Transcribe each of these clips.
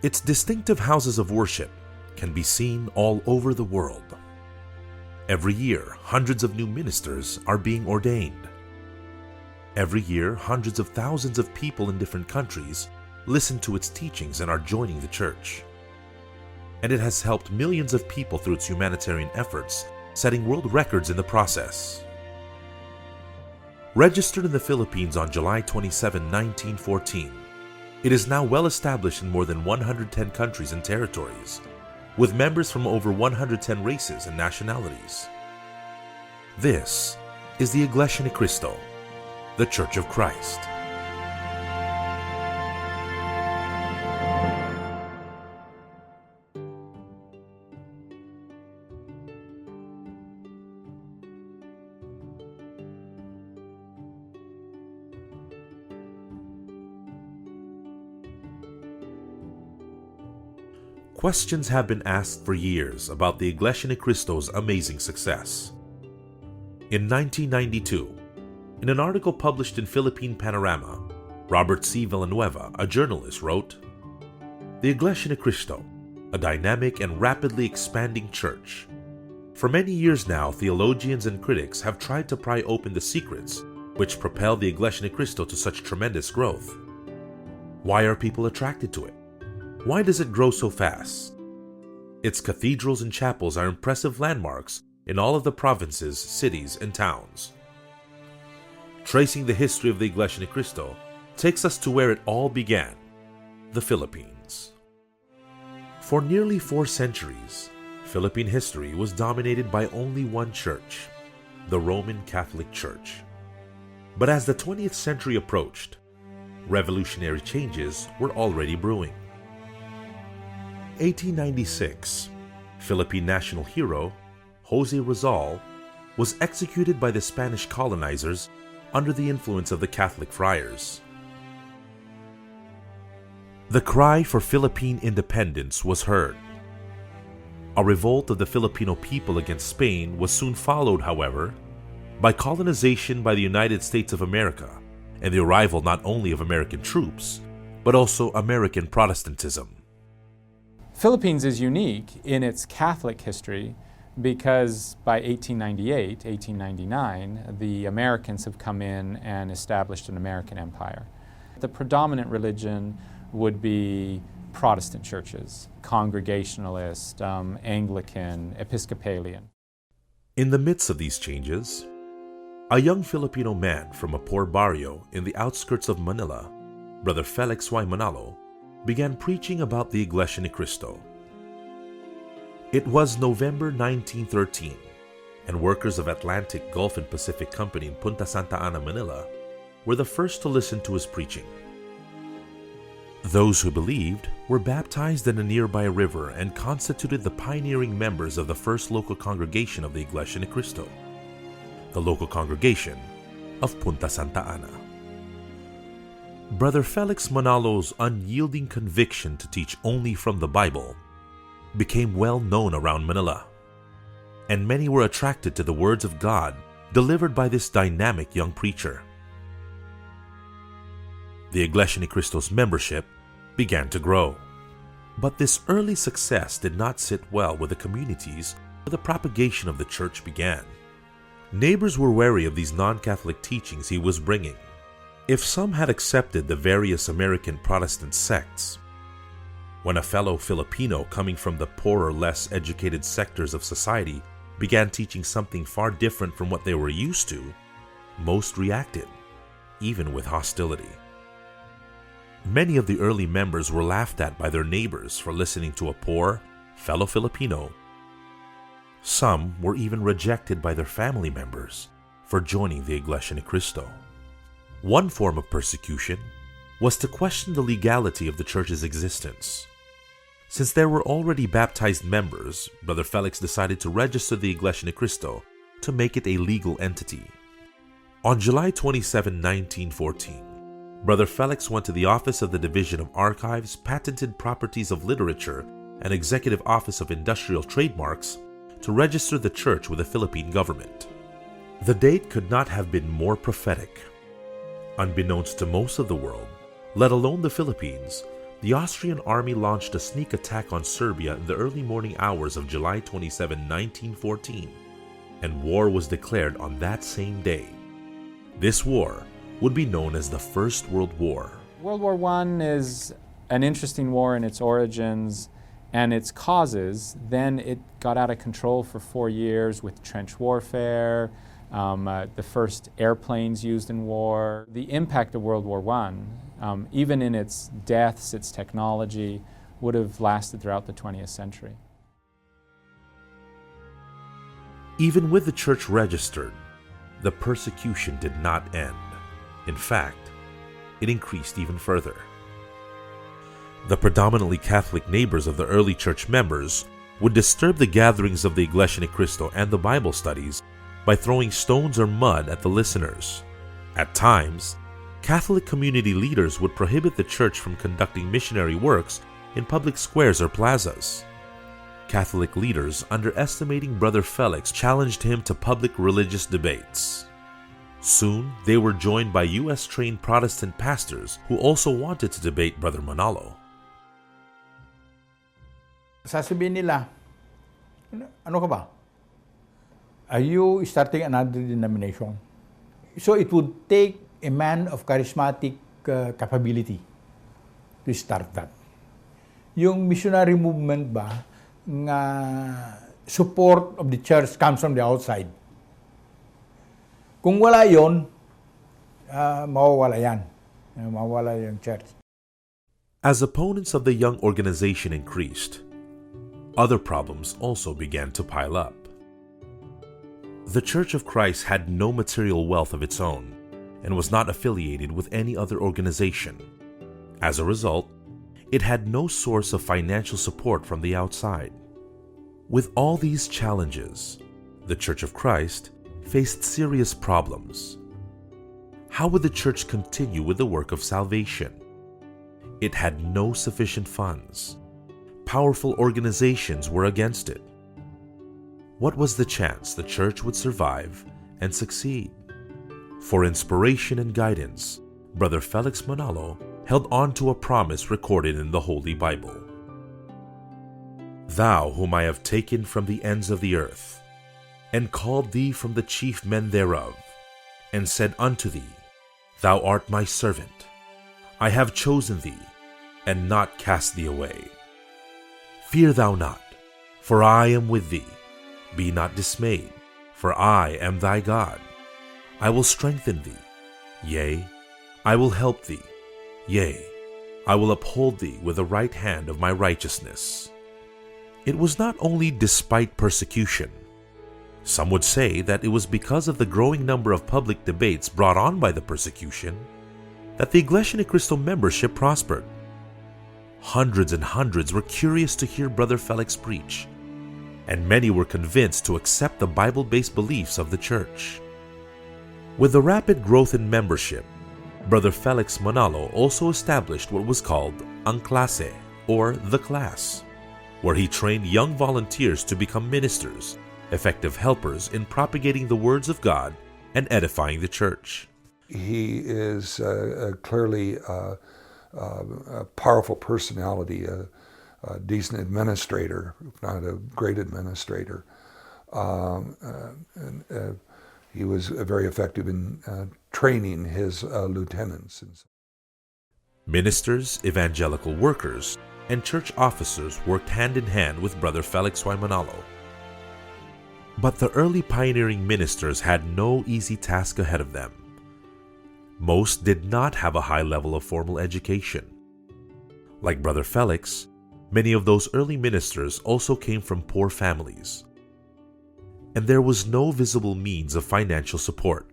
Its distinctive houses of worship can be seen all over the world. Every year, hundreds of new ministers are being ordained. Every year, hundreds of thousands of people in different countries listen to its teachings and are joining the church. And it has helped millions of people through its humanitarian efforts, setting world records in the process. Registered in the Philippines on July 27, 1914, it is now well established in more than 110 countries and territories, with members from over 110 races and nationalities. This is the Iglesia ni Cristo, the Church of Christ. Questions have been asked for years about the Iglesia ni Cristo's amazing success. In 1992, in an article published in Philippine Panorama, Robert C. Villanueva, a journalist, wrote, "The Iglesia ni Cristo, a dynamic and rapidly expanding church. For many years now, theologians and critics have tried to pry open the secrets which propel the Iglesia ni Cristo to such tremendous growth. Why are people attracted to it? Why does it grow so fast? Its cathedrals and chapels are impressive landmarks in all of the provinces, cities, and towns. Tracing the history of the Iglesia ni Cristo takes us to where it all began, the Philippines. For nearly 4 centuries, Philippine history was dominated by only one church, the Roman Catholic Church. But as the 20th century approached, revolutionary changes were already brewing. 1896, Philippine national hero Jose Rizal was executed by the Spanish colonizers under the influence of the Catholic friars. The cry for Philippine independence was heard. A revolt of the Filipino people against Spain was soon followed, however, by colonization by the United States of America and the arrival not only of American troops, but also American Protestantism. Philippines is unique in its Catholic history because by 1898, 1899, the Americans have come in and established an American empire. The predominant religion would be Protestant churches, Congregationalist, Anglican, Episcopalian. In the midst of these changes, a young Filipino man from a poor barrio in the outskirts of Manila, Brother Felix Y. Manalo, began preaching about the Iglesia ni Cristo. It was November 1913, and workers of Atlantic, Gulf, and Pacific Company in Punta Santa Ana, Manila, were the first to listen to his preaching. Those who believed were baptized in a nearby river and constituted the pioneering members of the first local congregation of the Iglesia ni Cristo, the local congregation of Punta Santa Ana. Brother Felix Manalo's unyielding conviction to teach only from the Bible became well known around Manila, and many were attracted to the words of God delivered by this dynamic young preacher. The Iglesia ni Cristo's membership began to grow, but this early success did not sit well with the communities where the propagation of the church began. Neighbors were wary of these non-Catholic teachings he was bringing. If some had accepted the various American Protestant sects, when a fellow Filipino coming from the poorer, less educated sectors of society began teaching something far different from what they were used to, most reacted, even with hostility. Many of the early members were laughed at by their neighbors for listening to a poor fellow Filipino. Some were even rejected by their family members for joining the Iglesia ni Cristo. One form of persecution was to question the legality of the church's existence. Since there were already baptized members, Brother Felix decided to register the Iglesia ni Cristo to make it a legal entity. On July 27, 1914, Brother Felix went to the office of the Division of Archives, Patented Properties of Literature, and Executive Office of Industrial Trademarks to register the church with the Philippine government. The date could not have been more prophetic. Unbeknownst to most of the world, let alone the Philippines, the Austrian army launched a sneak attack on Serbia in the early morning hours of July 27, 1914, and war was declared on that same day. This war would be known as the First World War. World War I is an interesting war in its origins and its causes. Then it got out of control for 4 years with trench warfare, the first airplanes used in war. The impact of World War I, even in its deaths, its technology, would have lasted throughout the 20th century. Even with the church registered, the persecution did not end. In fact, it increased even further. The predominantly Catholic neighbors of the early church members would disturb the gatherings of the Iglesia ni Cristo and the Bible studies by throwing stones or mud at the listeners. At times, Catholic community leaders would prohibit the church from conducting missionary works in public squares or plazas. Catholic leaders, underestimating Brother Felix, challenged him to public religious debates. Soon, they were joined by U.S.-trained Protestant pastors who also wanted to debate Brother Manalo. Sasabihin nila, ano ka ba? Are you starting another denomination? So it would take a man of charismatic capability to start that. Yung missionary movement ba, nga support of the church comes from the outside. Kung wala yon, mawawala yan. Mawawala yung church. As opponents of the young organization increased, other problems also began to pile up. The Church of Christ had no material wealth of its own and was not affiliated with any other organization. As a result, it had no source of financial support from the outside. With all these challenges, the Church of Christ faced serious problems. How would the church continue with the work of salvation? It had no sufficient funds. Powerful organizations were against it. What was the chance the church would survive and succeed? For inspiration and guidance, Brother Felix Manalo held on to a promise recorded in the Holy Bible. Thou whom I have taken from the ends of the earth, and called thee from the chief men thereof, and said unto thee, Thou art my servant. I have chosen thee, and not cast thee away. Fear thou not, for I am with thee. Be not dismayed, for I am thy God. I will strengthen thee. Yea, I will help thee. Yea, I will uphold thee with the right hand of my righteousness. It was not only despite persecution. Some would say that it was because of the growing number of public debates brought on by the persecution that the Iglesia ni Cristo membership prospered. Hundreds and hundreds were curious to hear Brother Felix preach, and many were convinced to accept the Bible-based beliefs of the church. With the rapid growth in membership, Brother Felix Manalo also established what was called ang klase, or the class, where he trained young volunteers to become ministers, effective helpers in propagating the words of God and edifying the church. He is clearly a powerful personality, a decent administrator, if not a great administrator. He was very effective in training his lieutenants. Ministers, evangelical workers, and church officers worked hand in hand with Brother Felix Y. Manalo. But the early pioneering ministers had no easy task ahead of them. Most did not have a high level of formal education. Like Brother Felix, many of those early ministers also came from poor families, and there was no visible means of financial support.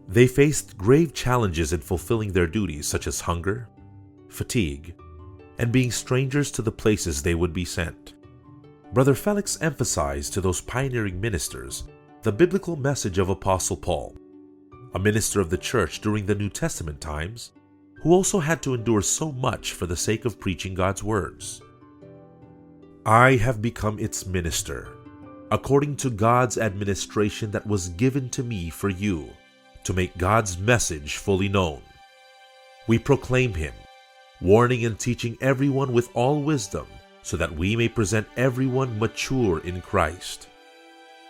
They faced grave challenges in fulfilling their duties, such as hunger, fatigue, and being strangers to the places they would be sent. Brother Felix emphasized to those pioneering ministers the biblical message of Apostle Paul, a minister of the church during the New Testament times, who also had to endure so much for the sake of preaching God's words. I have become its minister, according to God's administration that was given to me for you, to make God's message fully known. We proclaim him, warning and teaching everyone with all wisdom, so that we may present everyone mature in Christ.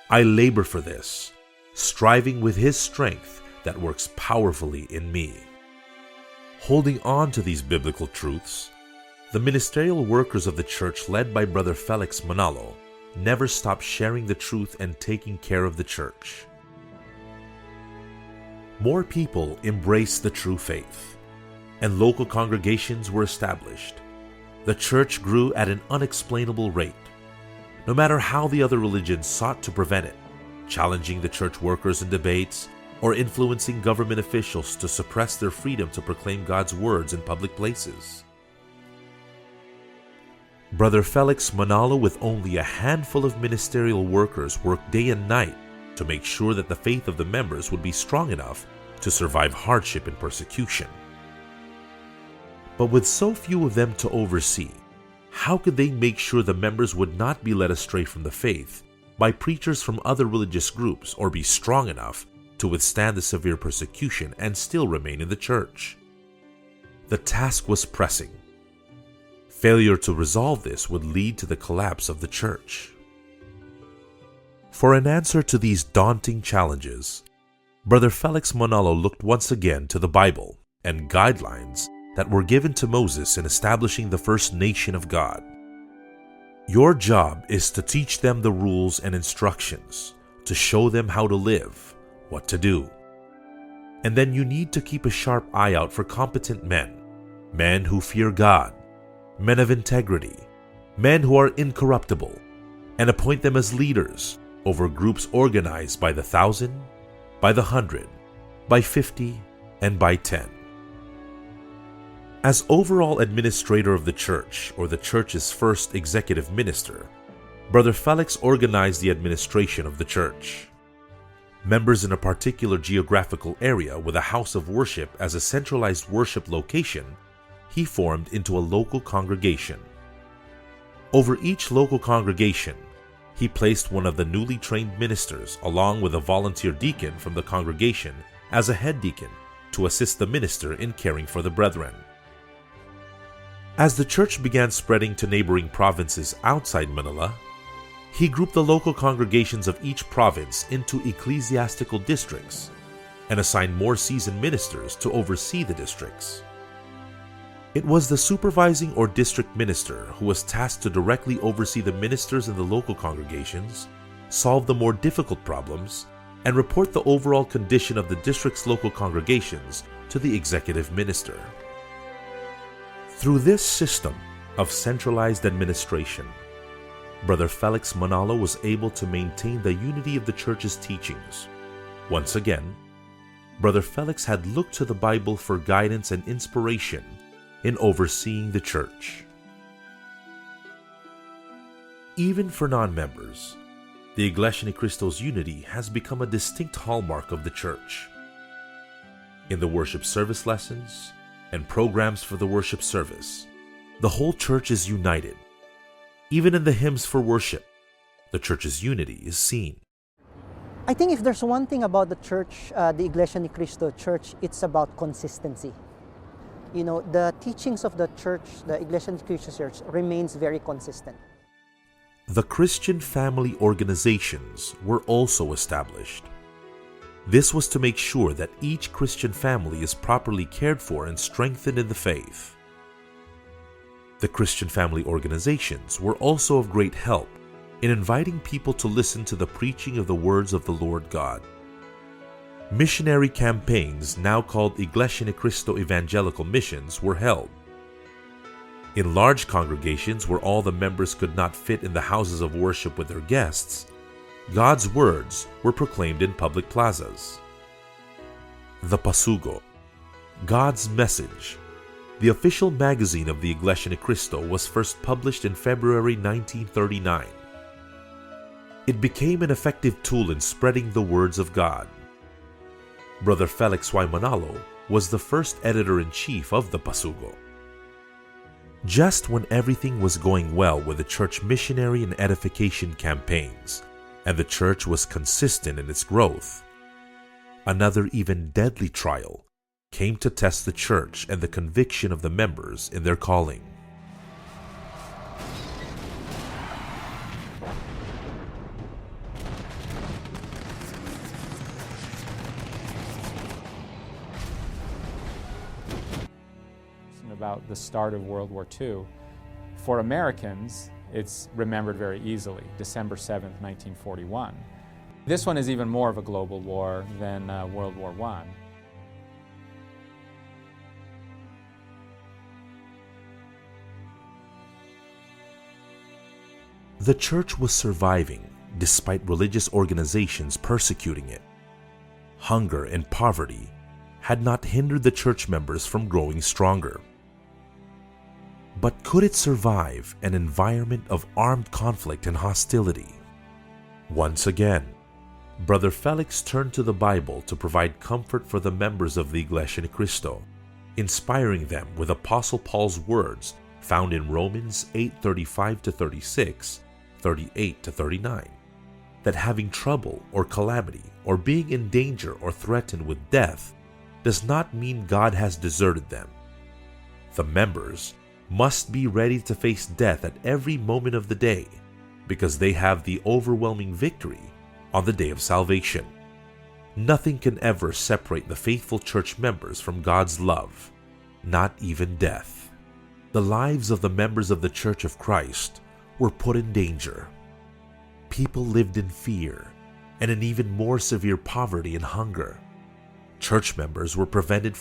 I labor for this, striving with His strength that works powerfully in me. Holding on to these biblical truths, the ministerial workers of the church led by Brother Felix Manalo never stopped sharing the truth and taking care of the church. More people embraced the true faith, and local congregations were established. The church grew at an unexplainable rate, no matter how the other religions sought to prevent it, challenging the church workers in debates or influencing government officials to suppress their freedom to proclaim God's words in public places. Brother Felix Manalo, with only a handful of ministerial workers, worked day and night to make sure that the faith of the members would be strong enough to survive hardship and persecution. But with so few of them to oversee, how could they make sure the members would not be led astray from the faith by preachers from other religious groups, or be strong enough to withstand the severe persecution and still remain in the church? The task was pressing. Failure to resolve this would lead to the collapse of the church. For an answer to these daunting challenges, Brother Felix Manalo looked once again to the Bible and guidelines that were given to Moses in establishing the first nation of God. Your job is to teach them the rules and instructions, to show them how to live, what to do. And then you need to keep a sharp eye out for competent men who fear God, men of integrity, men who are incorruptible, and appoint them as leaders over groups organized by the 1,000, by the 100, by 50, and by 10. As overall administrator of the church, or the church's first executive minister, Brother Felix organized the administration of the church. Members in a particular geographical area with a house of worship as a centralized worship location, he formed into a local congregation. Over each local congregation, he placed one of the newly trained ministers along with a volunteer deacon from the congregation as a head deacon to assist the minister in caring for the brethren. As the church began spreading to neighboring provinces outside Manila, he grouped the local congregations of each province into ecclesiastical districts and assigned more seasoned ministers to oversee the districts. It was the supervising or district minister who was tasked to directly oversee the ministers in the local congregations, solve the more difficult problems, and report the overall condition of the district's local congregations to the executive minister. Through this system of centralized administration, Brother Felix Manalo was able to maintain the unity of the church's teachings. Once again, Brother Felix had looked to the Bible for guidance and inspiration in overseeing the church. Even for non-members, the Iglesia ni Cristo's unity has become a distinct hallmark of the church. In the worship service lessons and programs for the worship service, the whole church is united. Even in the hymns for worship, the church's unity is seen. I think if there's one thing about the church, the Iglesia ni Cristo Church, it's about consistency. You know, the teachings of the church, the Iglesia ni Cristo Church, remains very consistent. The Christian family organizations were also established. This was to make sure that each Christian family is properly cared for and strengthened in the faith. The Christian family organizations were also of great help in inviting people to listen to the preaching of the words of the Lord God. Missionary campaigns, now called Iglesia ni Cristo Evangelical Missions, were held. In large congregations where all the members could not fit in the houses of worship with their guests, God's words were proclaimed in public plazas. The Pasugo, God's Message, the official magazine of the Iglesia ni Cristo, was first published in February 1939. It became an effective tool in spreading the words of God. Brother Felix Y. Manalo was the first editor-in-chief of the Pasugo. Just when everything was going well with the church missionary and edification campaigns, and the church was consistent in its growth, another even deadly trial came to test the church and the conviction of the members in their calling. About the start of World War II. For Americans, it's remembered very easily, December 7th, 1941. This one is even more of a global war than World War I. The church was surviving despite religious organizations persecuting it. Hunger and poverty had not hindered the church members from growing stronger. But could it survive an environment of armed conflict and hostility? Once again, Brother Felix turned to the Bible to provide comfort for the members of the Iglesia ni Cristo, inspiring them with Apostle Paul's words found in Romans 8:35-36, 38-39, that having trouble or calamity or being in danger or threatened with death does not mean God has deserted them. The members must be ready to face death at every moment of the day because they have the overwhelming victory on the day of salvation. Nothing can ever separate the faithful church members from God's love, not even death. The lives of the members of the Church of Christ were put in danger. People lived in fear and in even more severe poverty and hunger. Church members were prevented